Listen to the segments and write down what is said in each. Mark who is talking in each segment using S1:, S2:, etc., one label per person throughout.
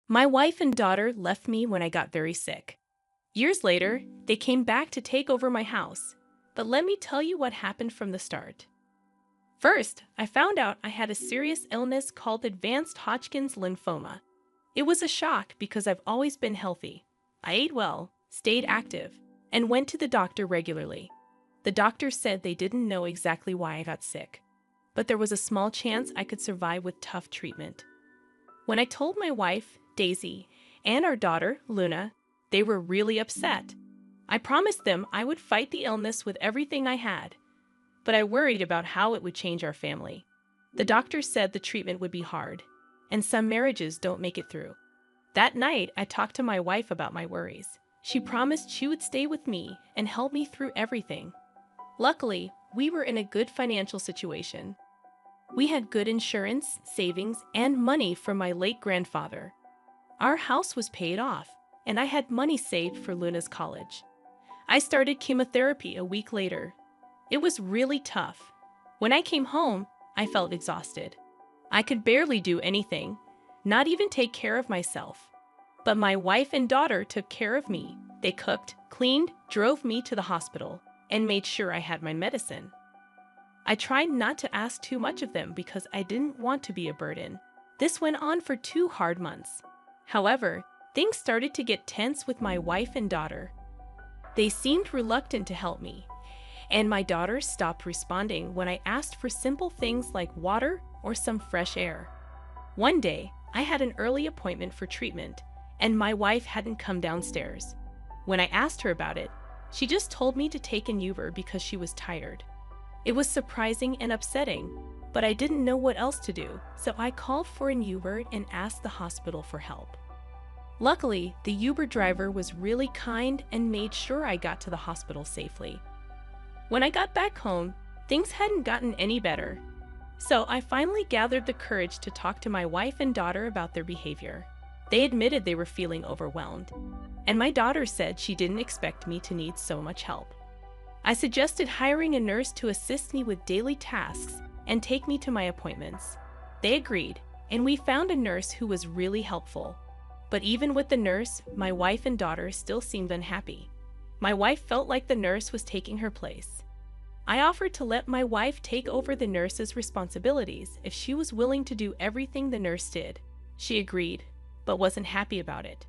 S1: My wife and daughter left me when I got very sick. Years later, they came back to take over my house. But let me tell you what happened from the start. First, I found out I had a serious illness called advanced Hodgkin's lymphoma. It was a shock because I've always been healthy. I ate well, stayed active, and went to the doctor regularly. The doctor said they didn't know exactly why I got sick, but there was a small chance I could survive with tough treatment. When I told my wife, Daisy, and our daughter, Luna, they were really upset. I promised them I would fight the illness with everything I had, but I worried about how it would change our family. The doctor said the treatment would be hard, and some marriages don't make it through. That night, I talked to my wife about my worries. She promised she would stay with me and help me through everything. Luckily, we were in a good financial situation. We had good insurance, savings, and money from my late grandfather. Our house was paid off, and I had money saved for Luna's college. I started chemotherapy a week later. It was really tough. When I came home, I felt exhausted. I could barely do anything, not even take care of myself. But my wife and daughter took care of me. They cooked, cleaned, drove me to the hospital, and made sure I had my medicine. I tried not to ask too much of them because I didn't want to be a burden. This went on for 2 hard months. However, things started to get tense with my wife and daughter. They seemed reluctant to help me, and my daughter stopped responding when I asked for simple things like water or some fresh air. One day, I had an early appointment for treatment, and my wife hadn't come downstairs. When I asked her about it, she just told me to take an Uber because she was tired. It was surprising and upsetting, but I didn't know what else to do, so I called for an Uber and asked the hospital for help. Luckily, the Uber driver was really kind and made sure I got to the hospital safely. When I got back home, things hadn't gotten any better. So I finally gathered the courage to talk to my wife and daughter about their behavior. They admitted they were feeling overwhelmed, and my daughter said she didn't expect me to need so much help. I suggested hiring a nurse to assist me with daily tasks and take me to my appointments. They agreed, and we found a nurse who was really helpful. But even with the nurse, my wife and daughter still seemed unhappy. My wife felt like the nurse was taking her place. I offered to let my wife take over the nurse's responsibilities if she was willing to do everything the nurse did. She agreed, but wasn't happy about it.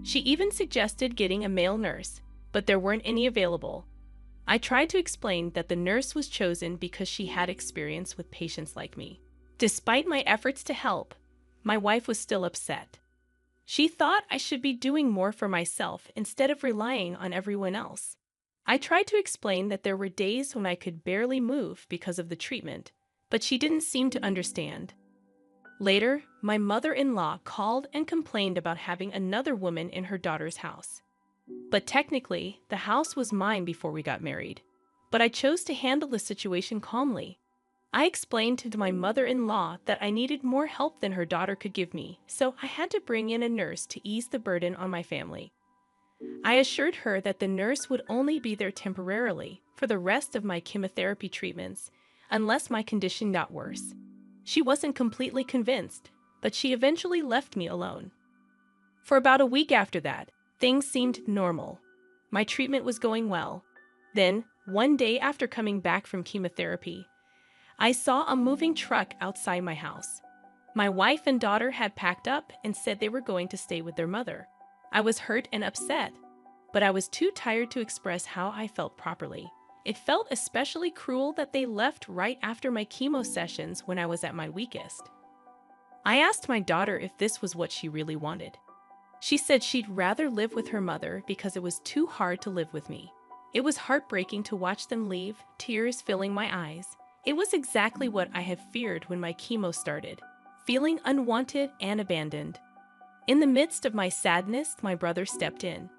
S1: She even suggested getting a male nurse, but there weren't any available. I tried to explain that the nurse was chosen because she had experience with patients like me. Despite my efforts to help, my wife was still upset. She thought I should be doing more for myself instead of relying on everyone else. I tried to explain that there were days when I could barely move because of the treatment, but she didn't seem to understand. Later, my mother-in-law called and complained about having another woman in her daughter's house. But technically, the house was mine before we got married. But I chose to handle the situation calmly. I explained to my mother-in-law that I needed more help than her daughter could give me, so I had to bring in a nurse to ease the burden on my family. I assured her that the nurse would only be there temporarily for the rest of my chemotherapy treatments, unless my condition got worse. She wasn't completely convinced, but she eventually left me alone. For about a week after that, things seemed normal. My treatment was going well. Then, one day after coming back from chemotherapy, I saw a moving truck outside my house. My wife and daughter had packed up and said they were going to stay with their mother. I was hurt and upset, but I was too tired to express how I felt properly. It felt especially cruel that they left right after my chemo sessions when I was at my weakest. I asked my daughter if this was what she really wanted. She said she'd rather live with her mother because it was too hard to live with me. It was heartbreaking to watch them leave, tears filling my eyes. It was exactly what I had feared when my chemo started, feeling unwanted and abandoned. In the midst of my sadness, my brother stepped in.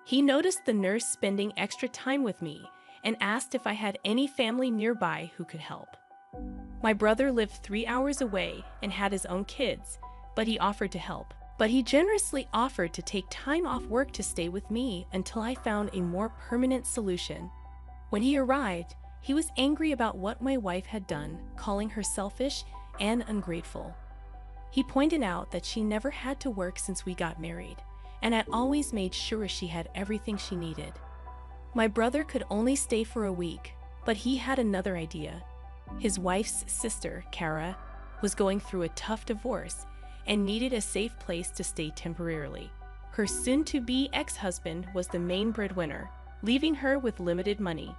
S1: He noticed the nurse spending extra time with me and asked if I had any family nearby who could help. My brother lived 3 hours away and had his own kids, but he offered to help. But he generously offered to take time off work to stay with me until I found a more permanent solution. When he arrived, he was angry about what my wife had done, calling her selfish and ungrateful. He pointed out that she never had to work since we got married, and had always made sure she had everything she needed. My brother could only stay for a week, but he had another idea. His wife's sister, Kara, was going through a tough divorce and needed a safe place to stay temporarily. Her soon-to-be ex-husband was the main breadwinner, leaving her with limited money.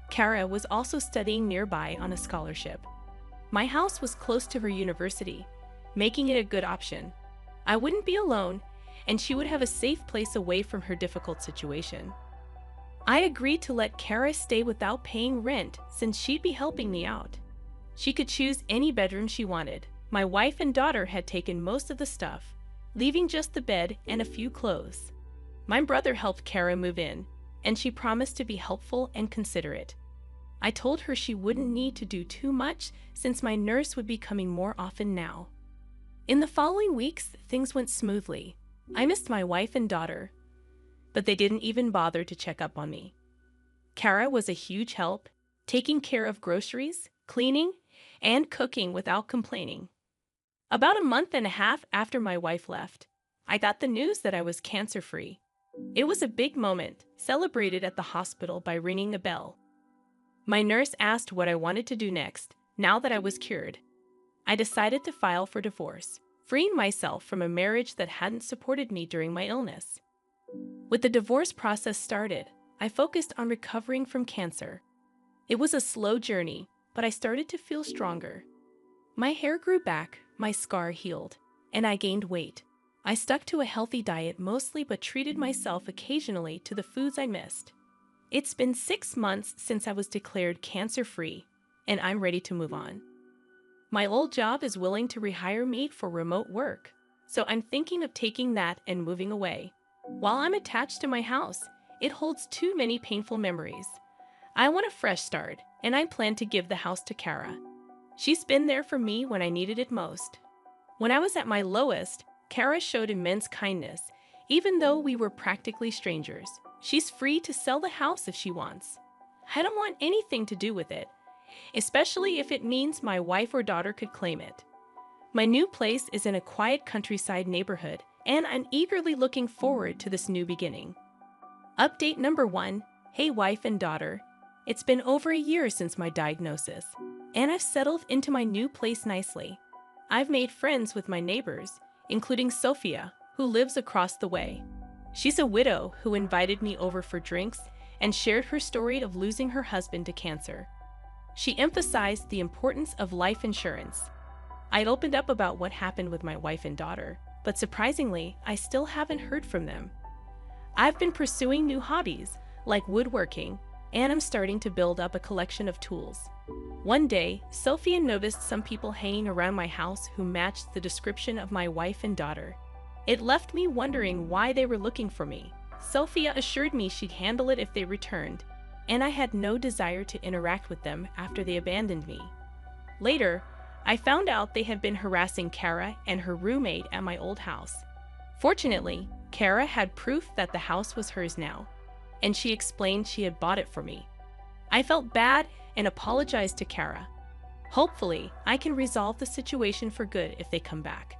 S1: Kara was also studying nearby on a scholarship. My house was close to her university, making it a good option. I wouldn't be alone, and she would have a safe place away from her difficult situation. I agreed to let Kara stay without paying rent since she'd be helping me out. She could choose any bedroom she wanted. My wife and daughter had taken most of the stuff, leaving just the bed and a few clothes. My brother helped Kara move in, and she promised to be helpful and considerate. I told her she wouldn't need to do too much since my nurse would be coming more often now. In the following weeks, things went smoothly. I missed my wife and daughter, but they didn't even bother to check up on me. Kara was a huge help, taking care of groceries, cleaning, and cooking without complaining. About a month and a half after my wife left, I got the news that I was cancer-free. It was a big moment, celebrated at the hospital by ringing a bell. My nurse asked what I wanted to do next, now that I was cured. I decided to file for divorce, freeing myself from a marriage that hadn't supported me during my illness. With the divorce process started, I focused on recovering from cancer. It was a slow journey, but I started to feel stronger. My hair grew back, my scar healed, and I gained weight. I stuck to a healthy diet mostly but treated myself occasionally to the foods I missed. It's been 6 months since I was declared cancer-free, and I'm ready to move on. My old job is willing to rehire me for remote work, so I'm thinking of taking that and moving away. While I'm attached to my house, it holds too many painful memories. I want a fresh start, and I plan to give the house to Kara. She's been there for me when I needed it most. When I was at my lowest, Kara showed immense kindness, even though we were practically strangers. She's free to sell the house if she wants. I don't want anything to do with it, especially if it means my wife or daughter could claim it. My new place is in a quiet countryside neighborhood, and I'm eagerly looking forward to this new beginning. Update number 1. Hey wife and daughter. It's been over a year since my diagnosis, and I've settled into my new place nicely. I've made friends with my neighbors, including Sophia, who lives across the way. She's a widow who invited me over for drinks and shared her story of losing her husband to cancer. She emphasized the importance of life insurance. I'd opened up about what happened with my wife and daughter, but surprisingly, I still haven't heard from them. I've been pursuing new hobbies, like woodworking, and I'm starting to build up a collection of tools. One day, Sophia noticed some people hanging around my house who matched the description of my wife and daughter. It left me wondering why they were looking for me. Sophia assured me she'd handle it if they returned, and I had no desire to interact with them after they abandoned me. Later, I found out they had been harassing Kara and her roommate at my old house. Fortunately, Kara had proof that the house was hers now, and she explained she had bought it for me. I felt bad and apologized to Kara. Hopefully, I can resolve the situation for good if they come back.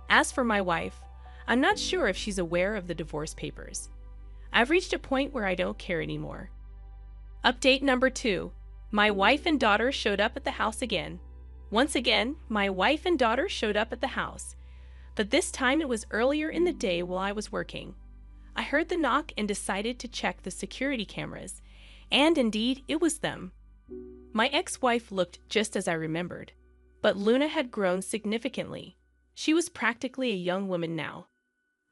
S1: As for my wife, I'm not sure if she's aware of the divorce papers. I've reached a point where I don't care anymore. Update number 2. My wife and daughter showed up at the house again. Once again, my wife and daughter showed up at the house, but this time it was earlier in the day while I was working. I heard the knock and decided to check the security cameras, and indeed, it was them. My ex-wife looked just as I remembered, but Luna had grown significantly. She was practically a young woman now.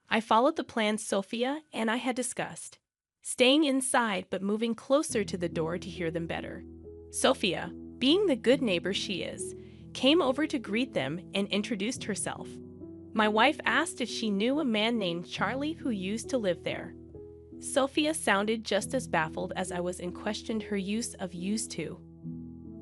S1: I followed the plan Sophia and I had discussed, staying inside but moving closer to the door to hear them better. Sophia, being the good neighbor she is, came over to greet them and introduced herself. My wife asked if she knew a man named Charlie who used to live there. Sophia sounded just as baffled as I was and questioned her use of used to.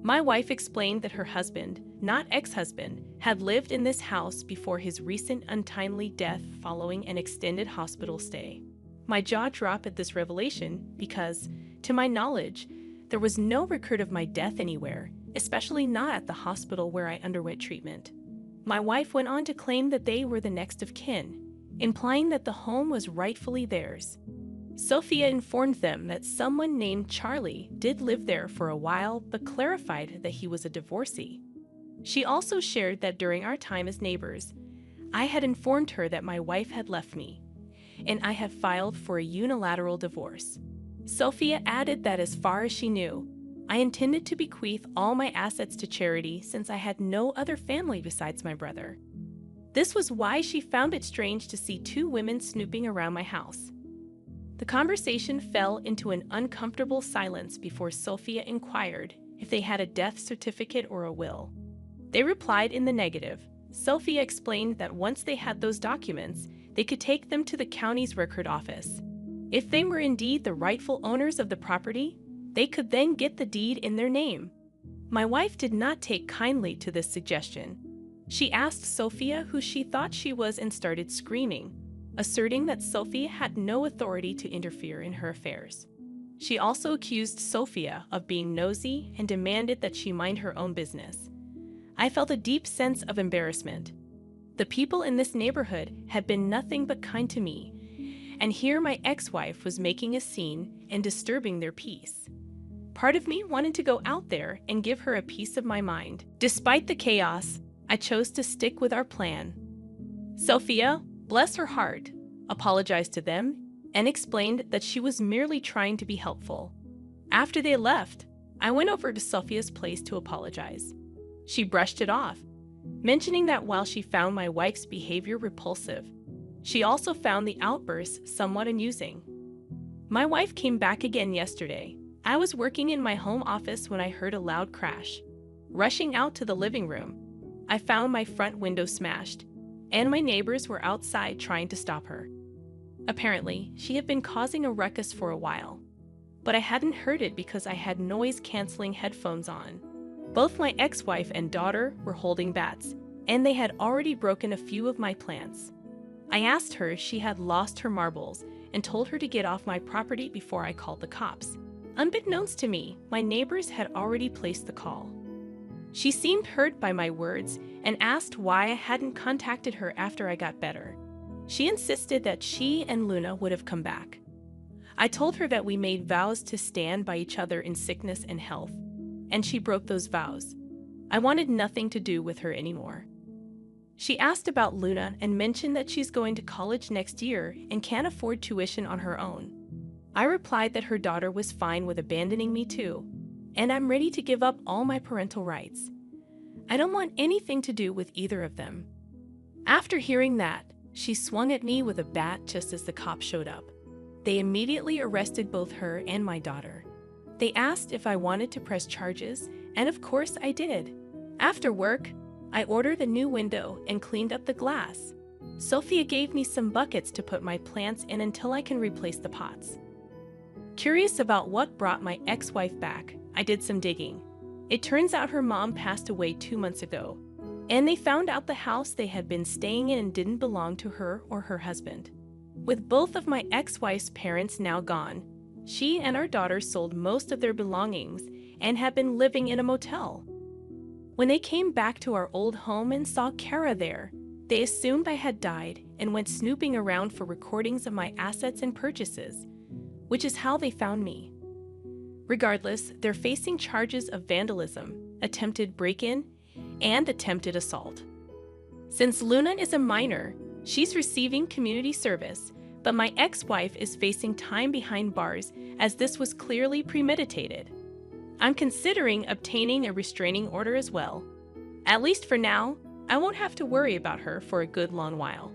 S1: My wife explained that her husband, not ex-husband, had lived in this house before his recent untimely death following an extended hospital stay. My jaw dropped at this revelation because, to my knowledge, there was no record of my death anywhere, especially not at the hospital where I underwent treatment. My wife went on to claim that they were the next of kin, implying that the home was rightfully theirs. Sophia informed them that someone named Charlie did live there for a while but clarified that he was a divorcee. She also shared that during our time as neighbors, I had informed her that my wife had left me, and I had filed for a unilateral divorce. Sophia added that as far as she knew, I intended to bequeath all my assets to charity since I had no other family besides my brother. This was why she found it strange to see two women snooping around my house. The conversation fell into an uncomfortable silence before Sophia inquired if they had a death certificate or a will. They replied in the negative. Sophia explained that once they had those documents, they could take them to the county's record office. If they were indeed the rightful owners of the property, they could then get the deed in their name. My wife did not take kindly to this suggestion. She asked Sophia who she thought she was and started screaming, asserting that Sophia had no authority to interfere in her affairs. She also accused Sophia of being nosy and demanded that she mind her own business. I felt a deep sense of embarrassment. The people in this neighborhood had been nothing but kind to me, and here my ex-wife was making a scene and disturbing their peace. Part of me wanted to go out there and give her a piece of my mind. Despite the chaos, I chose to stick with our plan. Sophia, bless her heart, apologized to them and explained that she was merely trying to be helpful. After they left, I went over to Sophia's place to apologize. She brushed it off, mentioning that while she found my wife's behavior repulsive, she also found the outbursts somewhat amusing. My wife came back again yesterday. I was working in my home office when I heard a loud crash. Rushing out to the living room, I found my front window smashed, and my neighbors were outside trying to stop her. Apparently, she had been causing a ruckus for a while, but I hadn't heard it because I had noise-canceling headphones on. Both my ex-wife and daughter were holding bats, and they had already broken a few of my plants. I asked her if she had lost her marbles and told her to get off my property before I called the cops. Unbeknownst to me, my neighbors had already placed the call. She seemed hurt by my words and asked why I hadn't contacted her after I got better. She insisted that she and Luna would have come back. I told her that we made vows to stand by each other in sickness and health, and she broke those vows. I wanted nothing to do with her anymore. She asked about Luna and mentioned that she's going to college next year and can't afford tuition on her own. I replied that her daughter was fine with abandoning me too, and I'm ready to give up all my parental rights. I don't want anything to do with either of them. After hearing that, she swung at me with a bat just as the cops showed up. They immediately arrested both her and my daughter. They asked if I wanted to press charges, and of course I did. After work, I ordered a new window and cleaned up the glass. Sophia gave me some buckets to put my plants in until I can replace the pots. Curious about what brought my ex-wife back, I did some digging. It turns out her mom passed away 2 months ago, and they found out the house they had been staying in didn't belong to her or her husband. With both of my ex-wife's parents now gone, she and our daughter sold most of their belongings and have been living in a motel. When they came back to our old home and saw Kara there, they assumed I had died and went snooping around for recordings of my assets and purchases, which is how they found me. Regardless, they're facing charges of vandalism, attempted break-in, and attempted assault. Since Luna is a minor, she's receiving community service, but my ex-wife is facing time behind bars as this was clearly premeditated. I'm considering obtaining a restraining order as well. At least for now, I won't have to worry about her for a good long while.